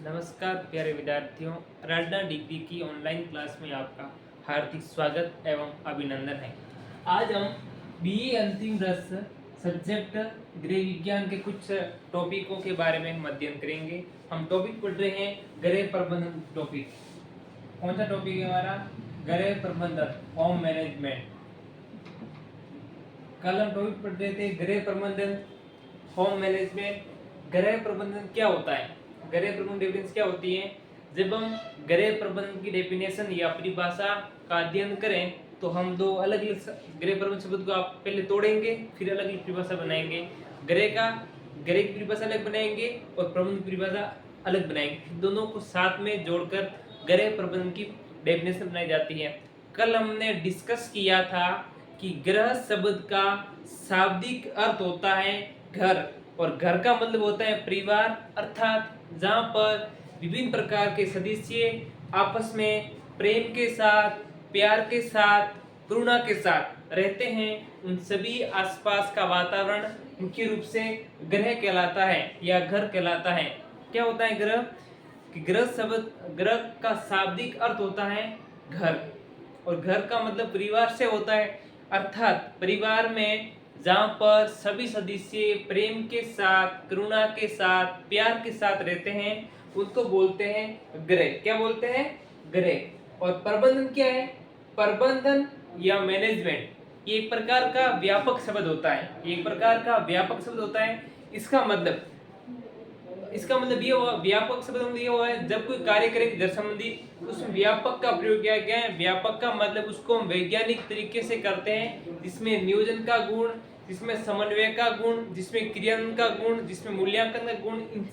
नमस्कार प्यारे विद्यार्थियों, आराधना डिग्री की ऑनलाइन क्लास में आपका हार्दिक स्वागत एवं अभिनंदन है। आज हम बीए अंतिम वर्ष सब्जेक्ट गृह विज्ञान के कुछ टॉपिकों के बारे में हम अध्ययन करेंगे। हम टॉपिक पढ़ रहे हैं गृह प्रबंधन टॉपिक। कौन सा टॉपिक है हमारा? गृह प्रबंधन, होम मैनेजमेंट। कल हम टॉपिक पढ़ रहे थे गृह प्रबंधन, होम मैनेजमेंट। गृह प्रबंधन क्या होता है? गृह प्रबंधन डेफिनेशन क्या होती है? जब हम गृह प्रबंधन की डेफिनेशन या परिभाषा का अध्ययन करें तो हम दो अलग अलग गृह प्रबंधन शब्द को आप पहले तोड़ेंगे, फिर अलग अलग परिभाषा बनाएंगे। गृह की परिभाषा अलग बनाएंगे और प्रबंधन की परिभाषा अलग बनाएंगे। दोनों को साथ में जोड़कर गृह प्रबंधन की डेफिनेशन बनाई जाती है। कल हमने डिस्कस किया था कि गृह शब्द का शाब्दिक अर्थ होता है घर, और घर का मतलब होता है परिवार, अर्थात जहाँ पर विभिन्न प्रकार के सदस्य आपस में प्रेम के साथ, प्यार के साथ, करुणा के साथ रहते हैं। उन सभी आसपास का वातावरण मुख्य रूप से गृह कहलाता है या घर कहलाता है। क्या होता है गृह? कि गृह का शाब्दिक अर्थ होता है घर, और घर का मतलब परिवार से होता है, अर्थात परिवार में जहाँ पर सभी सदस्य प्रेम के साथ, करुणा के साथ, प्यार के साथ रहते हैं, उनको बोलते हैं गृह। क्या बोलते हैं? गृह। और प्रबंधन क्या है? प्रबंधन या मैनेजमेंट ये एक प्रकार का व्यापक शब्द होता है। एक प्रकार का व्यापक शब्द होता है। इसका मतलब ये हुआ, व्यापक शब्द ये हुआ है जब कोई कार्य करें घर संबंधी उसमें व्यापक का प्रयोग किया गया है। व्यापक का मतलब उसको हम वैज्ञानिक तरीके से करते हैं, जिसमें नियोजन का गुण, जिसमें समन्वय का गुण, जिसमें क्रियान्वयन का गुण, जिसमें मूल्यांकन का गुण, इन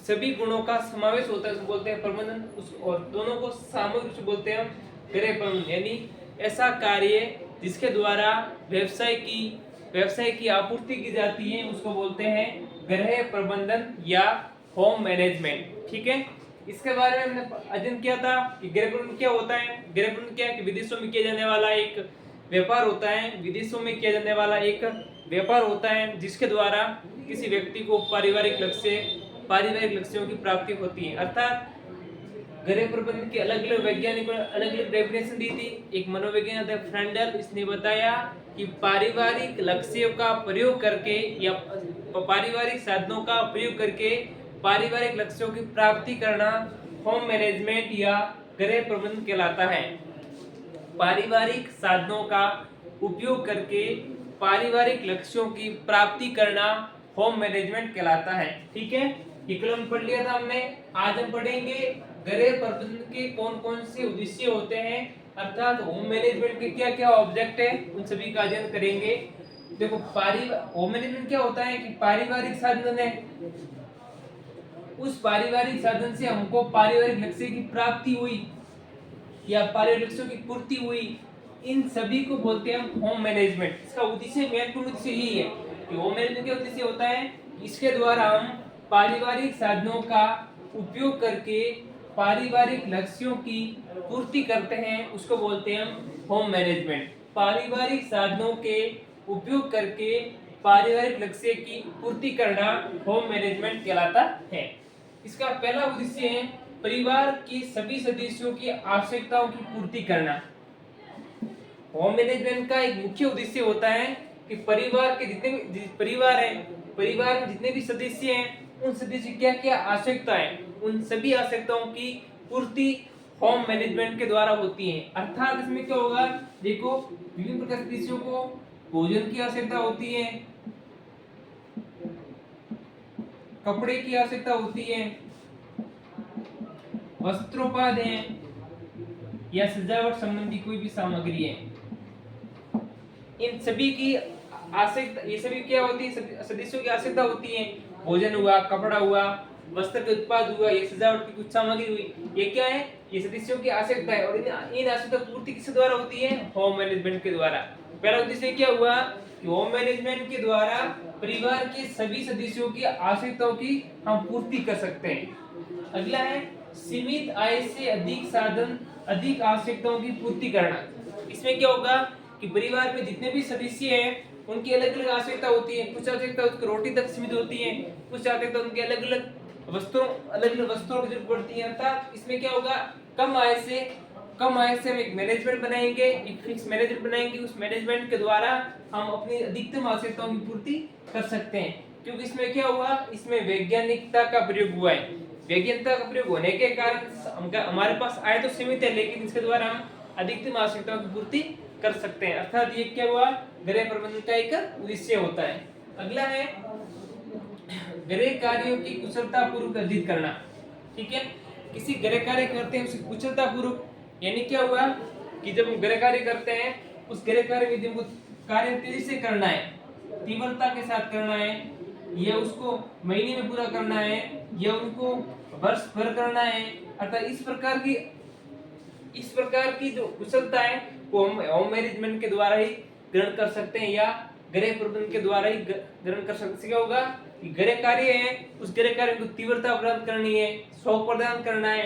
सभी गुणों का समावेश होता है, उसको बोलते हैं प्रबंधन। और दोनों को सामूहिक रूप से बोलते हैं गृह प्रबंधन। यानी ऐसा कार्य जिसके द्वारा व्यवसाय की आपूर्ति की जाती है, उसको बोलते हैं गृह प्रबंधन या होम मैनेजमेंट। ठीक है, इसके बारे में हमने अध्ययन किया था कि गृह प्रबंधन क्या होता है। गृह प्रबंधन क्या है कि विदेशों में किया जाने वाला एक व्यापार होता है। विदेशों में किया जाने वाला एक व्यापार होता है जिसके द्वारा किसी व्यक्ति को पारिवारिक लक्ष्यों की प्राप्ति होती है। अर्थात गृह प्रबंधन की अलग अलग वैज्ञानिकों ने अलग अलग डेफिनेशन दी थी। एक मनोवैज्ञानिक था फ्रेंडल, इसने बताया कि पारिवारिक लक्ष्यों का प्रयोग करके या पारिवारिक साधनों का प्रयोग करके पारिवारिक लक्ष्यों की प्राप्ति करना होम मैनेजमेंट या गृह प्रबंधन कहलाता है। पारिवारिक साधनों का उपयोग करके पारिवारिक लक्ष्यों की प्राप्ति करना होम मैनेजमेंट कहलाता है। ठीक है, ये कल हम पढ़ लिया था हमने। आज हम पढ़ेंगे गृह प्रबंधन के कौन कौन से उद्देश्य होते हैं, अर्थात होम मैनेजमेंट के क्या क्या ऑब्जेक्ट है, उन सभी का अध्ययन करेंगे। देखो, होम मैनेजमेंट क्या होता है कि पारिवारिक साधन है, उस पारिवारिक साधन से हमको पारिवारिक लक्ष्य की प्राप्ति हुई या पारिवारिक लक्ष्यों की पूर्ति हुई, इन सभी को बोलते हैं होम मैनेजमेंट। इसका उद्देश्य, महत्वपूर्ण उद्देश्य यही है कि होम मैनेजमेंट का उद्देश्य होता है इसके द्वारा हम पारिवारिक साधनों का उपयोग करके पारिवारिक लक्ष्यों की पूर्ति करते हैं, उसको बोलते हैं हम होम मैनेजमेंट। पारिवारिक साधनों के उपयोग करके पारिवारिक लक्ष्य की पूर्ति करना होम मैनेजमेंट कहलाता है। इसका पहला उद्देश्य है परिवार के सभी सदस्यों की आवश्यकताओं की पूर्ति करना। होम मैनेजमेंट का एक मुख्य उद्देश्य होता है कि परिवार के जितने भी परिवार में जितने भी सदस्य हैं, उन सदस्य की क्या क्या आवश्यकता है, उन सभी आवश्यकताओं की पूर्ति होम मैनेजमेंट के द्वारा होती है। अर्थात इसमें क्या होगा, देखो, विभिन्न प्रकार के सदस्यों को भोजन की आवश्यकता होती है, कपड़े की आवश्यकता होती है, वस्त्रोपहार है या सजावट संबंधी कोई भी सामग्री है। इन सभी की आवश्यकता, ये सभी क्या होती है, सदस्यों की आवश्यकता होती है। भोजन हुआ, कपड़ा हुआ, वस्त्र के उत्पाद हुआ, ये सजावट की कुछ सामग्री हुई, ये क्या है, ये सदस्यों की आवश्यकता है। और इन आवश्यकता पूर्ति किस द्वारा होती है? होम मैनेजमेंट के द्वारा। पहला उद्देश्य क्या हुआ कि होम मैनेजमेंट के द्वारा परिवार के सभी सदस्यों की आवश्यकताओं की हम पूर्ति कर सकते हैं। अगला है सीमित आय से अधिक आवश्यकताओं की पूर्ति करना। इसमें क्या होगा कि परिवार में जितने भी सदस्य हैं उनकी अलग अलग आवश्यकता होती है। कुछ आवश्यकता उसकी रोटी तक सीमित होती है, कुछ आवश्यकता उनके अलग अलग वस्त्रों अलग अलग वस्त्रों की जरूरत पड़ती है। अर्थात इसमें क्या होगा, कम आय से हम एक मैनेजमेंट बनाएंगे, एक फिक्स मैनेजमेंट बनाएंगे। उस मैनेजमेंट के द्वारा हम अपनी अधिकतम आवश्यकताओं की पूर्ति कर सकते हैं। क्योंकि इसमें क्या हुआ, इसमें वैज्ञानिकता का प्रयोग हुआ है। वैज्ञानिकता का प्रयोग होने के कारण हमारे पास आय तो सीमित है, लेकिन इसके द्वारा हम अधिकतम आवश्यकताओं की पूर्ति कर सकते हैं। अर्थात ये क्या हुआ, गृह प्रबंधन का एक उद्देश्य होता है। अगला है गृह कार्यों की कुशलता पूर्वक अर्जित करना। ठीक है, किसी गृह कार्य करते हैं उसे कुशलता पूर्वक, यानी क्या हुआ कि जब हम गृह कार्य करते हैं उस गृह कार्य में हमको कार्य तेजी से करना है, तीव्रता के साथ करना है, या उसको महीने में पूरा करना है, या उनको वर्ष भर करना है। अर्थात इस प्रकार की जो कुशलता है वो हम होम मैनेजमेंट के द्वारा ही ग्रहण कर सकते हैं, या गृह प्रबंधन के द्वारा ही ग्रहण कर सकते हैं। क्या होगा कि गृह कार्य है, उस गृह कार्य को तीव्रता प्रदान करनी है, शौक प्रदान करना है,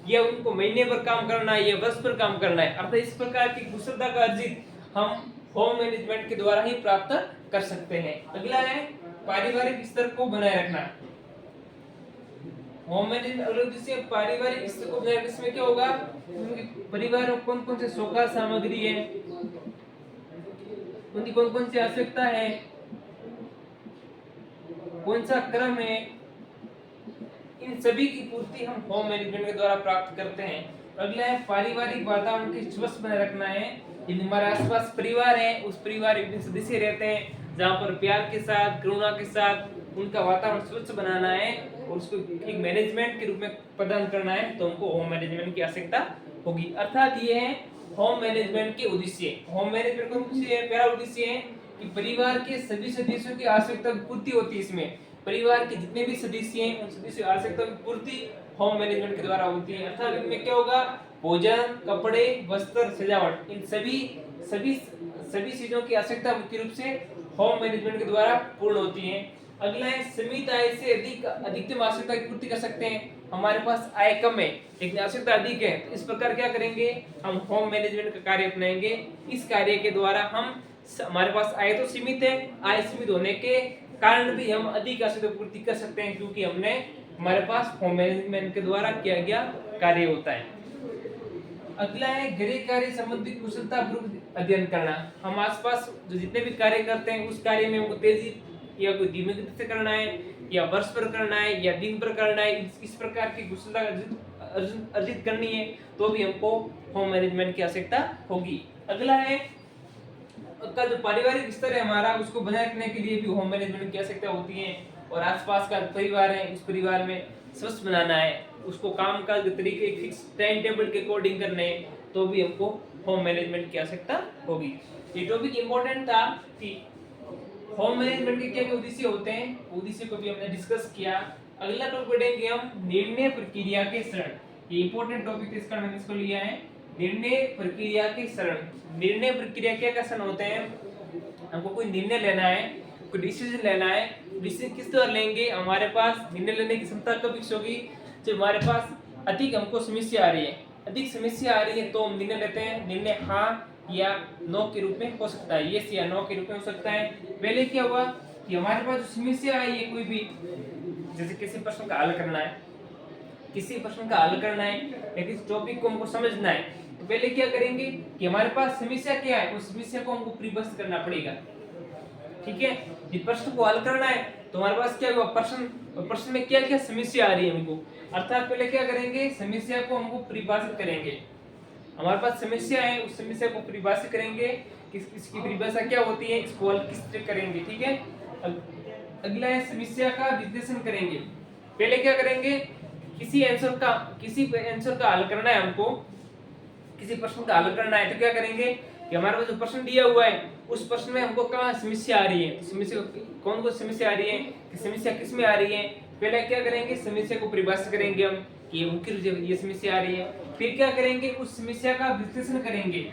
या उनको महीने भर काम करना है, या वर्ष भर काम करना है। अर्थात इस प्रकार की कुशलता का अर्जित हम होम मैनेजमेंट के द्वारा ही प्राप्त कर सकते हैं। अगला है पारिवारिक स्तर को बनाए रखना। होम मैनेजमेंट अलग से पारिवारिक स्तर को बनाए रखने, इसमें क्या होगा, परिवार में कौन कौन से शौक सामग्री है, उनकी कौन कौन सी आवश्यकता है, कौन सा क्रम है, इन सभी की पूर्ति हम होम मैनेजमेंट के द्वारा प्राप्त करते हैं। अगला है पारिवारिक वातावरण की स्वस्थ बनाए रखना है। यदि हमारे आसपास परिवार है, उस परिवार में सदस्य रहते हैं जहाँ पर प्यार के साथ, करुणा के साथ उनका वातावरण स्वच्छ बनाना है और उसको एक मैनेजमेंट के रूप में प्रदान करना है, तो हमको होम मैनेजमेंट की आवश्यकता होगी। अर्थात ये है होम मैनेजमेंट के उद्देश्य। होम मैनेजमेंट का पहला उद्देश्य है कि परिवार के सभी सदस्यों की आवश्यकता की पूर्ति होती है। इसमें परिवार के जितने भी सदस्य हैं उन सदस्यों की आवश्यकता की पूर्ति होम मैनेजमेंट के द्वारा होती है। अर्थात इनमें क्या होगा, भोजन, कपड़े, वस्त्र, सजावट, इन सभी चीजों की आवश्यकता मुख्य रूप से होम मैनेजमेंट के द्वारा पूर्ण होती है। अगला है सीमित आय से अधिकतम आवश्यकता की पूर्ति कर सकते हैं। हमारे पास आय कम है लेकिन आवश्यकता अधिक है, तो इस प्रकार क्या करेंगे, हम होम मैनेजमेंट का कार्य अपनाएंगे। इस कार्य के द्वारा हमारे पास आय तो सीमित है, आय सीमित होने के कारण भी हम अधिक आवश्यकता पूर्ति कर सकते हैं, क्योंकि हमारे पास होम मैनेजमेंट के द्वारा किया गया कार्य होता है। अगला है गृह कार्य संबंधी कुशलता पूर्वक अध्ययन करना। हम आसपास जो जितने भी कार्य करते हैं उस कार्य में हमको तेजी या कोई धीमी गति से करना है, या वर्ष पर करना है, या दिन पर करना है, इस प्रकार की कुशलता अर्जित करनी है, तो भी हमको होम मैनेजमेंट की आवश्यकता होगी। अगला है का जो पारिवारिक स्तर है हमारा, उसको बनाए रखने के लिए भी होम मैनेजमेंट की आवश्यकता होती है। और आसपास का परिवार है, उस परिवार में स्वस्थ बनाना है, उसको काम का तरीके एक फिक्स टाइम टेबल के अकॉर्डिंग करने, तो भी हमको होम मैनेजमेंट की आवश्यकता होगी। ये टॉपिक इंपॉर्टेंट था कि होम मैनेजमेंट के क्या उद्देश्य होते हैं, उद्देश्य को भी हमने डिस्कस किया। अगला टॉपिक पढ़ेंगे हम निर्णय प्रक्रिया के चरण। ये इंपॉर्टेंट टॉपिक है, इसका मैंने इसको लिया है निर्णय प्रक्रिया के चरण। निर्णय प्रक्रिया क्या कसन होते हैं, हमको कोई निर्णय लेना है, कोई डिसीजन लेना है, डिसीजन किस तरह लेंगे, हमारे पास निर्णय लेने की क्षमता कब विकसित होगी, जब हमारे पास अधिक हमको समस्या आ रही है। अधिक समस्या आ रही है तो हम निर्णय लेते हैं। निर्णय हाँ या नो के रूप में हो सकता है, यस या नो के रूप में हो सकता है। पहले क्या हुआ कि हमारे पास जो समस्या आई है, कोई भी जैसे किसी प्रश्न का हल करना है, किसी प्रश्न का हल करना है या किसी टॉपिक को हमको समझना है, तो पहले क्या करेंगे कि हमारे पास समस्या क्या है, उस समस्या को हमको परिभाषित करना पड़ेगा। ठीक है, ये प्रश्न को हल करना है तो हमारे पास क्या हुआ, प्रश्न में क्या क्या समस्या आ रही है हमको। अर्थात पहले क्या करेंगे, समस्या को हमको परिभाषित करेंगे। हमारे पास समस्या है, उस समस्या को परिभाषित करेंगे, इसकी परिभाषा क्या होती है, इसको हल किस तरह करेंगे। ठीक है, अगला है समस्या का विश्लेषण करेंगे। पहले क्या करेंगे, किसी आंसर का हल करना है, हमको किसी प्रश्न का हल करना है, तो क्या करेंगे कि हमारे पास जो प्रश्न दिया हुआ है उस प्रश्न में हमको कहाँ समस्या आ रही है, समस्या कौन कौन समस्या आ रही है, कि समस्या किस में आ रही है। पहले क्या करेंगे, समस्या को परिभाषित करेंगे हम कि मुख्य रूप से ये समस्या आ रही है। फिर क्या करेंगे, उस समस्या का विश्लेषण करेंगे,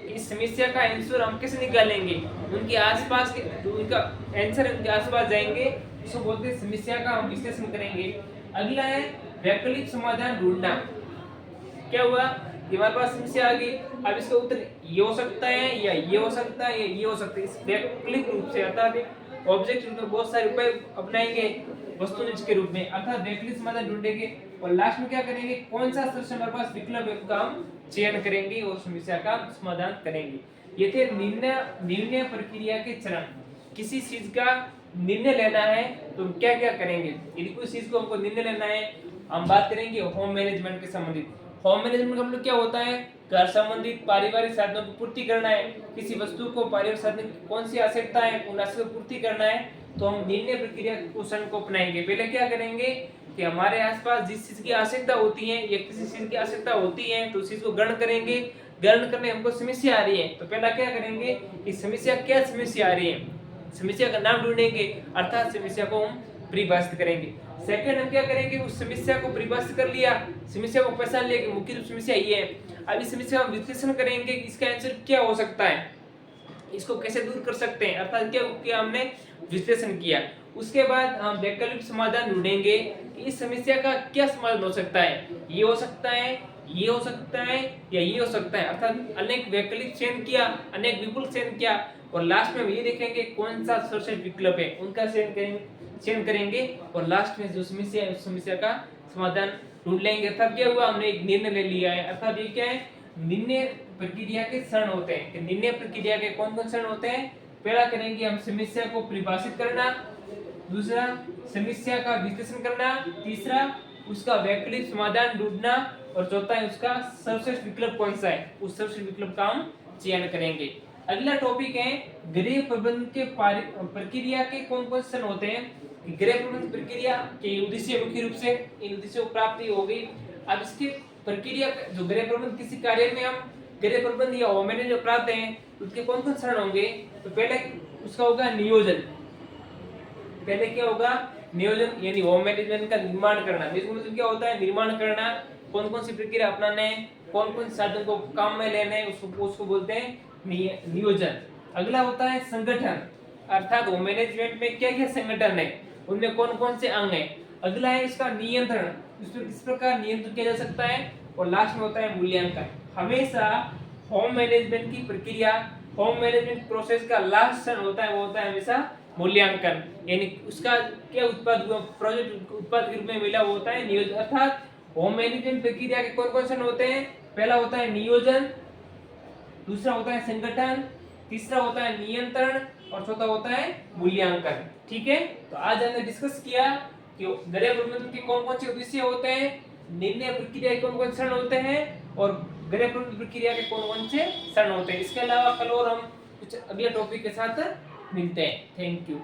इस समस्या का आंसर हम कैसे निकालेंगे, उनके आसपास के उनका आंसर उनके आसपास जाएंगे, उसको बोलते हैं समस्या का हम विश्लेषण करेंगे। अगला है वैकल्पिक समाधान ढूंढना। क्या हुआ, हमारे पास समस्या आ गई, अब इसका उत्तर ये हो सकता है या ये हो सकता है या ये हो सकता है। इस वैकल्पिक रूप से अर्थात ऑब्जेक्टिव में बहुत सारे उपाय अपनाएंगे, वस्तुनिष्ठ के रूप में, अर्थात वैकल्पिक समाधान ढूंढेंगे और लास्ट में क्या करेंगे, कौन सा स्तर से हमारे पास विकल्प है उसका हम चयन करेंगे और समस्या का समाधान करेंगे। ये थे निर्णय प्रक्रिया के चरण। किसी चीज का निर्णय लेना है तो हम क्या क्या करेंगे, यदि कोई चीज को हमको निर्णय लेना है, हम बात करेंगे होम मैनेजमेंट के संबंधित। होम मैनेजमेंट का मतलब क्या होता है, घर संबंधित पारिवारिक साधनों की पूर्ति करना है, किसी वस्तु को पारिवारिक साधन की कौन सी आवश्यकता है उन आवश्यकता की पूर्ति करना है, तो हम निर्णय प्रक्रिया कुशल को अपनाएंगे। पहले क्या करेंगे कि हमारे आसपास जिस चीज की आवश्यकता होती है या किसी चीज की आवश्यकता होती है तो उस चीज को ग्रहण करेंगे। ग्रहण करने हमको समस्या आ रही है तो पहला क्या करेंगे कि समस्या क्या समस्या आ रही है, समस्या का नाम ढूंढेंगे, अर्थात समस्या को हम परिभाषित करेंगे। सेकंड हम क्या करेंगे, उस समस्या को परिभाषित कर लिया, समस्या को पहचान लिया कि मुख्य रूप समस्या ये है। अब इस समस्या का विश्लेषण करेंगे कि इसका आंसर क्या हो सकता है, इसको कैसे दूर कर सकते हैं, अर्थात क्या किया हमने विश्लेषण किया। उसके बाद हम वैकल्पिक समाधान ढूंढेंगे कि इस समस्या का क्या समाधान हो सकता है, ये हो सकता है, ये हो सकता है या ये हो सकता है, अर्थात अनेक वैकल्पिक चयन किया, अनेक विकल्प चयन किया और लास्ट में हम ये देखेंगे कौन सा सर्वश्रेष्ठ विकल्प है उनका चयन करेंगे और लास्ट में जो समस्या है उस समस्या का समाधान ढूंढ लेंगे। अर्थात क्या हुआ, हमने एक निर्णय ले लिया है। अर्थात ये क्या है, निर्णय प्रक्रिया के चरण होते हैं कि निर्णय प्रक्रिया के कौन कौन चरण होते हैं। पहला करेंगे हम समस्या को परिभाषित करना, दूसरा समस्या का विश्लेषण करना, तीसरा उसका वैकल्पिक समाधान ढूंढना और चौथा है उसका सर्वश्रेष्ठ विकल्प कौन सा है, उस सर्वश्रेष्ठ विकल्प का हम चयन करेंगे। अगला टॉपिक है गृह प्रबंधन के प्रक्रिया के कौन कौन से चरण होते हैं। गृह प्रबंधन प्रक्रिया के उद्देश्य मुख्य रूप से इन उद्देश्यों की प्राप्ति हो गई। अब इसके प्रक्रिया जो गृह प्रबंधन किसी कार्य में हम गृह प्रबंधन या होम मैनेजमेंट प्राप्त हैं उसके कौन कौन चरण होंगे, तो पहले उसका होगा नियोजन। पहले क्या होगा, नियोजन यानी होम मैनेजमेंट का निर्माण करना। मतलब क्या होता है, निर्माण करना, कौन कौन सी प्रक्रिया अपनाना है, कौन कौन साधन को काम में लेना है, उसको बोलते हैं नियोजन। अगला होता है संगठन, अर्थात होम मैनेजमेंट में क्या क्या संगठन है, उनमें कौन कौन से अंग है। अगला है इसका नियंत्रण, इसको किस प्रकार नियंत्रित किया जा सकता है और लास्ट में होता है मूल्यांकन। हमेशा होम मैनेजमेंट की प्रक्रिया, होम मैनेजमेंट प्रोसेस का लास्ट चरण होता है वो होता है हमेशा मूल्यांकन, यानी उसका क्या उत्पाद प्रोजेक्ट उत्पाद के रूप में मिला वो होता है नियोजन। अर्थात होम मैनेजमेंट प्रक्रिया के कौन कौन से होते हैं, पहला होता है नियोजन, दूसरा होता है संगठन, तीसरा होता है नियंत्रण और चौथा होता है मूल्यांकन। ठीक है, तो आज हमने डिस्कस किया कि गृह प्रबंधन के कौन कौन से उद्देश्य होते हैं, निर्णय प्रक्रिया के कौन कौन से चरण होते हैं और गृह प्रबंधन प्रक्रिया के कौन कौन से चरण होते हैं। इसके अलावा कल और हम कुछ अगले टॉपिक के साथ मिलते हैं। Thank you.